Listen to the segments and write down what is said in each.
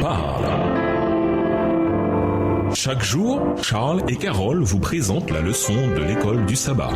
parle. Chaque jour, Charles et Carole vous présentent la leçon de l'école du sabbat.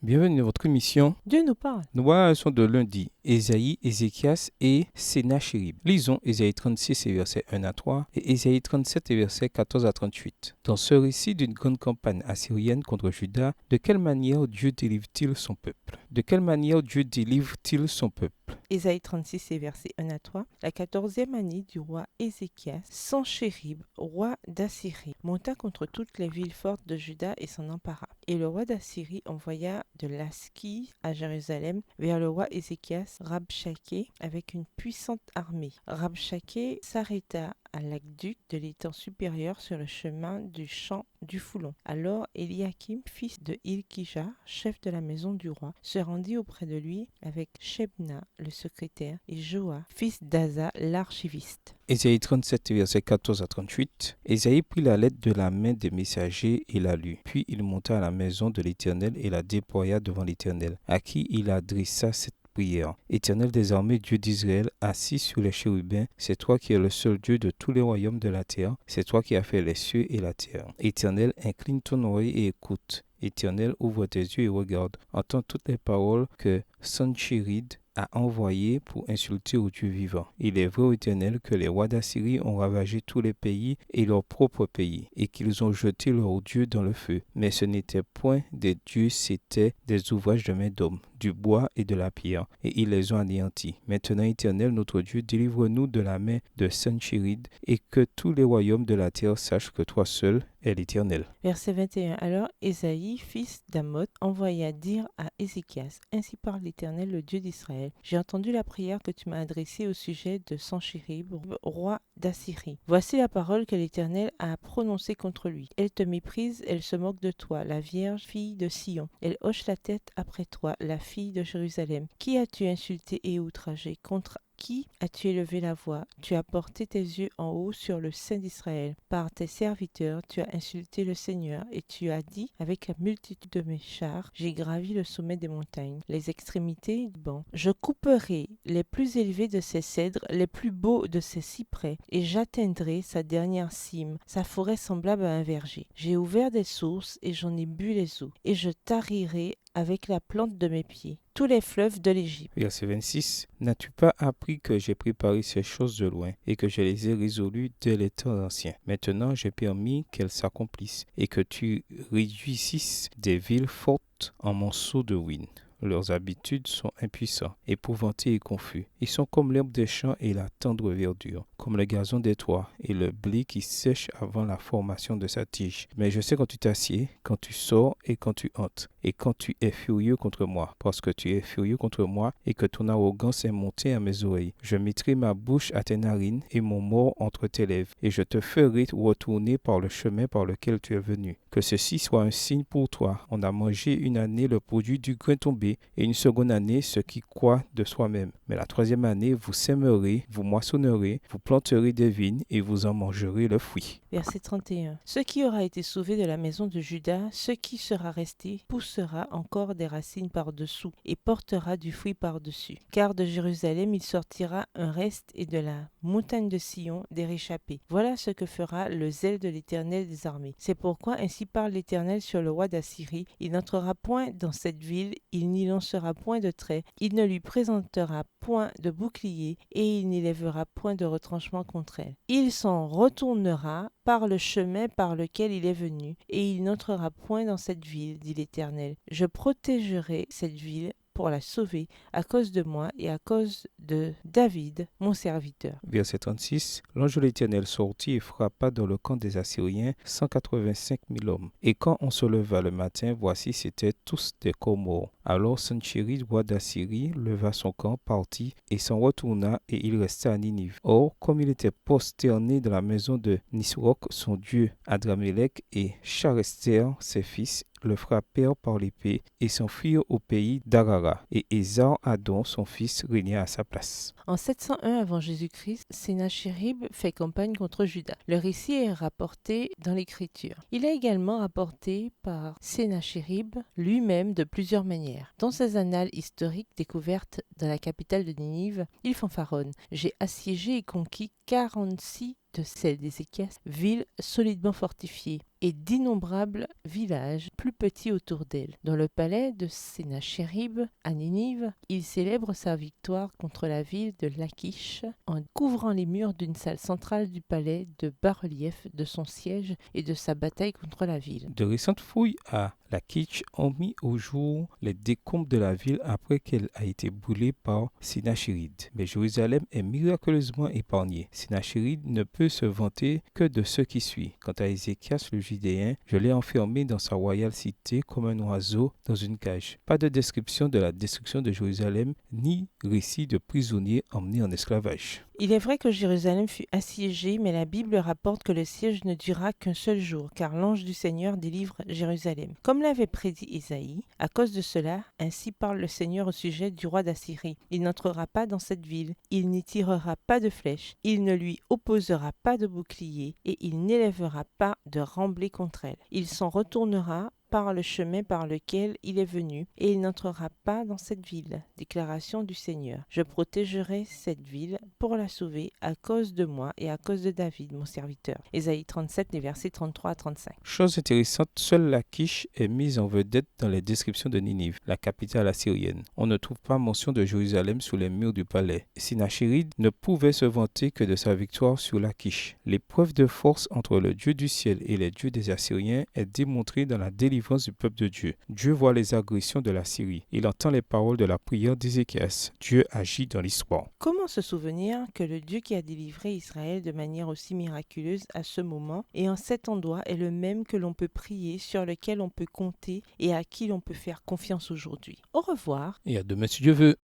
Bienvenue dans votre émission. Dieu nous parle. Nous voyons la leçon de lundi, Ésaïe, Ézéchias et Sénachérib. Lisons Ésaïe 36 et versets 1 à 3 et Ésaïe 37 et versets 14 à 38. Dans ce récit d'une grande campagne assyrienne contre Juda, de quelle manière Dieu délivre-t-il son peuple? De quelle manière Dieu délivre-t-il son peuple? Ésaïe 36 et versets 1 à 3. La 14e année du roi Ézéchias, Sanchérib, roi d'Assyrie, monta contre toutes les villes fortes de Juda et s'en empara. Et le roi d'Assyrie envoya de Laski à Jérusalem vers le roi Ézéchias Rabshakeh avec une puissante armée. Rabshakeh s'arrêta à l'aqueduc de l'étang supérieur sur le chemin du champ du Foulon. Alors Eliakim, fils de Hilkija, chef de la maison du roi, se rendit auprès de lui avec Shebna, le secrétaire, et Joa, fils d'Asa, l'archiviste. Ésaïe 37, versets 14 à 38. Ésaïe prit la lettre de la main des messagers et la lut. Puis il monta à la maison de l'Éternel et la déploya devant l'Éternel, à qui il adressa cette prière. Éternel des armées, Dieu d'Israël, assis sur les chérubins, c'est toi qui es le seul Dieu de tous les royaumes de la terre, c'est toi qui as fait les cieux et la terre. Éternel, incline ton oreille et écoute. Éternel, ouvre tes yeux et regarde. Entends toutes les paroles que Sanchérib a envoyées pour insulter au Dieu vivant. Il est vrai, Éternel, que les rois d'Assyrie ont ravagé tous les pays et leur propre pays, et qu'ils ont jeté leurs dieux dans le feu. Mais ce n'étaient point des dieux, c'étaient des ouvrages de main d'hommes, du bois et de la pierre, et ils les ont anéantis. Maintenant, Éternel, notre Dieu, délivre-nous de la main de Sanchérib, et que tous les royaumes de la terre sachent que toi seul est l'Éternel. Verset 21. Alors Ésaïe, fils d'Amoth, envoya dire à Ézéchias, ainsi parle l'Éternel, le Dieu d'Israël. J'ai entendu la prière que tu m'as adressée au sujet de Sanchérib, roi d'Assyrie. Voici la parole que l'Éternel a prononcée contre lui. Elle te méprise, elle se moque de toi, la Vierge, fille de Sion. Elle hoche la tête après toi, la fille de Jérusalem. Qui as-tu insulté et outragé? Contre qui as-tu élevé la voix? Tu as porté tes yeux en haut sur le Saint d'Israël. Par tes serviteurs, tu as insulté le Seigneur, et tu as dit, avec la multitude de mes chars, j'ai gravi le sommet des montagnes, les extrémités du banc. Je couperai les plus élevés de ses cèdres, les plus beaux de ses cyprès, et j'atteindrai sa dernière cime, sa forêt semblable à un verger. J'ai ouvert des sources, et j'en ai bu les eaux, et je tarirai avec la plante de mes pieds tous les fleuves de l'Égypte. Verset 26. N'as-tu pas appris que j'ai préparé ces choses de loin et que je les ai résolues dès les temps anciens? Maintenant, j'ai permis qu'elles s'accomplissent et que tu réjouississes des villes fortes en monceaux de ruines. Leurs habitudes sont impuissants, épouvantés et confus. Ils sont comme l'herbe des champs et la tendre verdure, comme le gazon des toits et le blé qui sèche avant la formation de sa tige. Mais je sais quand tu t'assieds, quand tu sors et quand tu entres, et quand tu es furieux contre moi, parce que tu es furieux contre moi et que ton arrogance est montée à mes oreilles. Je mettrai ma bouche à tes narines et mon mort entre tes lèvres, et je te ferai retourner par le chemin par lequel tu es venu. Que ceci soit un signe pour toi. On a mangé une année le produit du grain tombé, et une seconde année ce qui croît de soi-même. Mais la troisième année, vous sèmerez, vous moissonnerez, vous planterez des vignes et vous en mangerez le fruit. Verset 31. Ce qui aura été sauvé de la maison de Juda, ce qui sera resté, poussera encore des racines par-dessous et portera du fruit par-dessus. Car de Jérusalem il sortira un reste et de la montagne de Sion des réchappés. Voilà ce que fera le zèle de l'Éternel des armées. C'est pourquoi ainsi parle l'Éternel sur le roi d'Assyrie. Il n'entrera point dans cette ville, il n'y lancera point de trait, il ne lui présentera point de bouclier et il n'élèvera point de retranchement contre elle. Il s'en retournera par le chemin par lequel il est venu, et il n'entrera point dans cette ville, dit l'Éternel. Je protégerai cette ville pour la sauver à cause de moi et à cause de David, mon serviteur. Verset 36. L'ange de l'Éternel sortit et frappa dans le camp des Assyriens 185 000 hommes. Et quand on se leva le matin, voici, c'étaient tous des corps morts. Alors Sanchérib, roi d'Assyrie, leva son camp, partit et s'en retourna, et il resta à Ninive. Or, comme il était prosterné dans la maison de Nisroch, son dieu Adramélec, et Charester, ses fils, le frappèrent par l'épée et s'enfuirent au pays d'Arara. Et Ésar-Hadon, son fils, régna à sa place. En 701 avant Jésus-Christ, Sennachérib fait campagne contre Juda. Le récit est rapporté dans l'Écriture. Il est également rapporté par Sennachérib lui-même de plusieurs manières. Dans ses annales historiques découvertes dans la capitale de Ninive, il fanfaronne: « J'ai assiégé et conquis 46 de celles d'Ézéchias, villes solidement fortifiées, et d'innombrables villages plus petits autour d'elle. Dans le palais de Sennachérib à Ninive, il célèbre sa victoire contre la ville de Lachish en couvrant les murs d'une salle centrale du palais de bas-reliefs de son siège et de sa bataille contre la ville. » De récentes fouilles à Lachish ont mis au jour les décombres de la ville après qu'elle a été brûlée par Sennachérib. Mais Jérusalem est miraculeusement épargnée. Sennachérib ne peut se vanter que de ce qui suit. Quant à Ézéchias le Judéen, je l'ai enfermé dans sa royale cité comme un oiseau dans une cage. Pas de description de la destruction de Jérusalem, ni récit de prisonniers emmenés en esclavage. Il est vrai que Jérusalem fut assiégée, mais la Bible rapporte que le siège ne dura qu'un seul jour, car l'ange du Seigneur délivre Jérusalem. Comme l'avait prédit Ésaïe, à cause de cela, ainsi parle le Seigneur au sujet du roi d'Assyrie. Il n'entrera pas dans cette ville, il n'y tirera pas de flèche, il ne lui opposera pas de bouclier, et il n'élèvera pas de remblai contre elle. Il s'en retournera par le chemin par lequel il est venu, et il n'entrera pas dans cette ville. Déclaration du Seigneur. Je protégerai cette ville pour la sauver à cause de moi et à cause de David, mon serviteur. Ésaïe 37, les versets 33 à 35. Chose intéressante, seule Lachish est mise en vedette dans les descriptions de Ninive, la capitale assyrienne. On ne trouve pas mention de Jérusalem sous les murs du palais. Sennachérib ne pouvait se vanter que de sa victoire sur Lachish. L'épreuve de force entre le Dieu du ciel et les dieux des Assyriens est démontrée dans la délivrance du peuple de Dieu. Dieu voit les agressions de la Syrie. Il entend les paroles de la prière d'Ézéchias. Dieu agit dans l'histoire. Comment se souvenir que le Dieu qui a délivré Israël de manière aussi miraculeuse à ce moment et en cet endroit est le même que l'on peut prier, sur lequel on peut compter et à qui l'on peut faire confiance aujourd'hui. Au revoir. Et à demain si Dieu veut.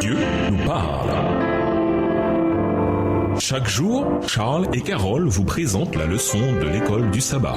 Dieu nous parle. Chaque jour, Charles et Carole vous présentent la leçon de l'école du sabbat.